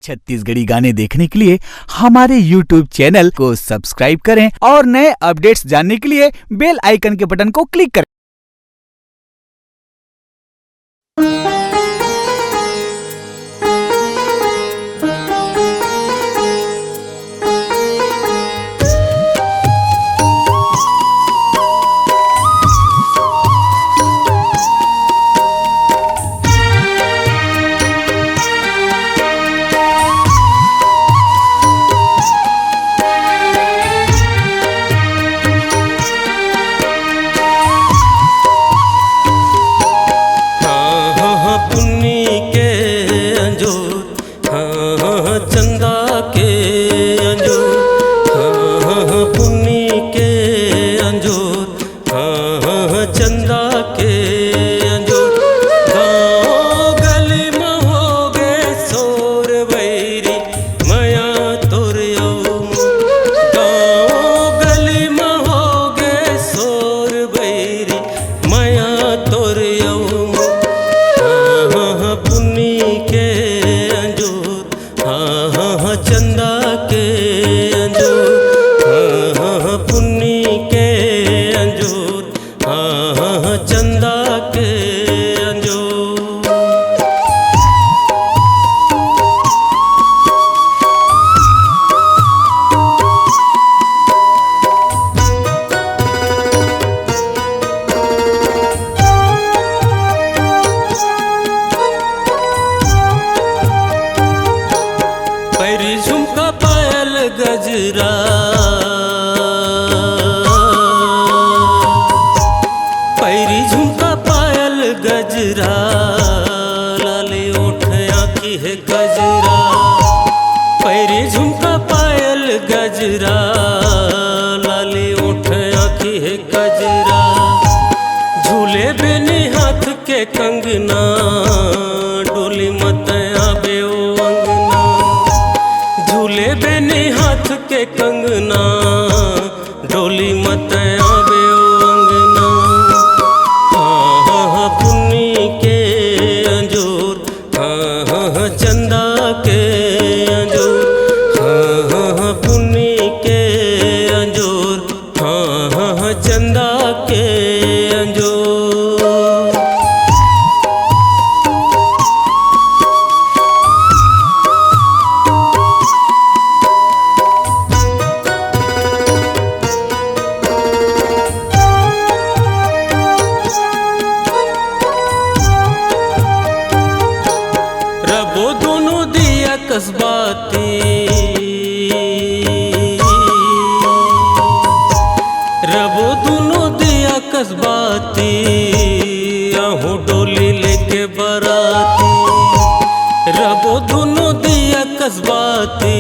छत्तीसगढ़ी गाने देखने के लिए हमारे YouTube चैनल को सब्सक्राइब करें और नए अपडेट्स जानने के लिए बेल आइकन के बटन को क्लिक करें। गजरा पैरी झुमका पायल गजरा लाली ओठ आँखी है गजरा पैरी झुमका पायल गजरा लाली ओठ आँखी है गजरा झूले बेनी हाथ के कंगना डोली मत आबे ओ अंगना झूले बेनी हाथ के कंगना डोली मत आवे ओ अंगना। हाँ हाँ पुन्नी के अंजूर हाँ चंदा के अंजूर हाँ पुन्नी के अंजूर हाँ चंदा के अंजूर। रबो दोनों दिया कसबाती रबो दोनों दिया कसबाती आहू डोली लेके बराती रबो दोनों दिया कसबाती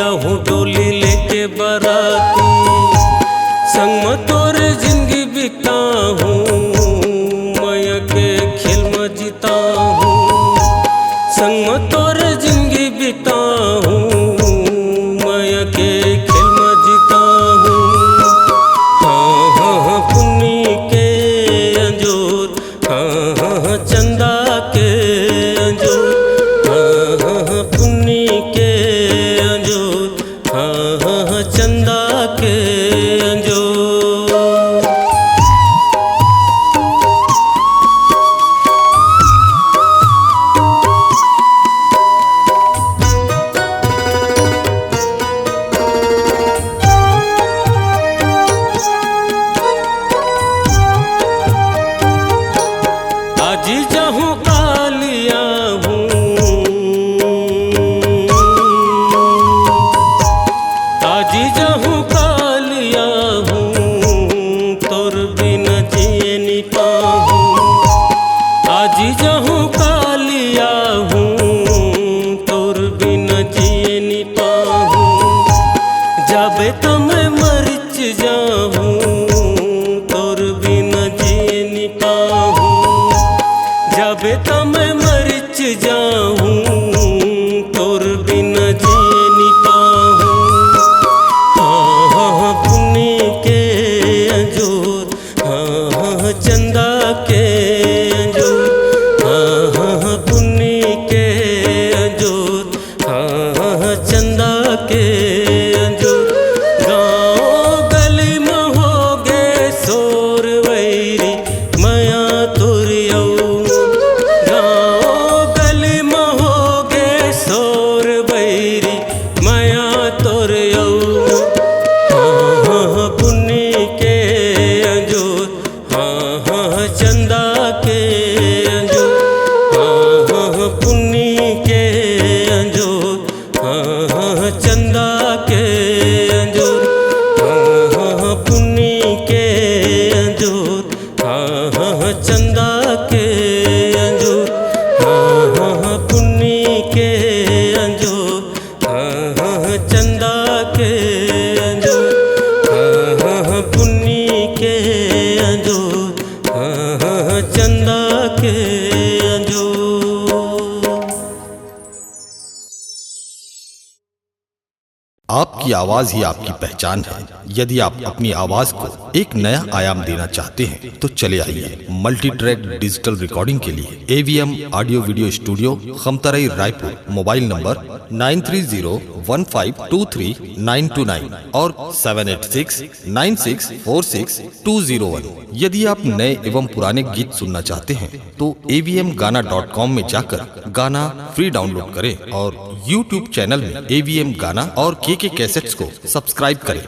आहू डोली लेके बराती संग में तोर जिंदगी बिता हूँ मैं के खेल में जीता हूँ संग में तोर जिंदगी बिता हूँ मैं के खेल में जीता हूँ। हाँ हाँ पुन्नी के अंजूर हाँ चंदा के अंजूर हाँ पुन्नी के अंजूर हाँ चंदा के अंजूर। आपकी आवाज ही आपकी पहचान है। यदि आप अपनी आवाज को एक नया आयाम देना चाहते हैं तो चले आइए मल्टी ट्रैक डिजिटल रिकॉर्डिंग के लिए AVM audio video studio, Khamtarai, Raipur. Mobile number 9301523929 और 7869646201। यदि आप नए एवं पुराने गीत सुनना चाहते हैं तो avmgana.com में जाकर गाना फ्री डाउनलोड करें और YouTube चैनल में AVM गाना और KK कैसेट्स को सब्सक्राइब करें।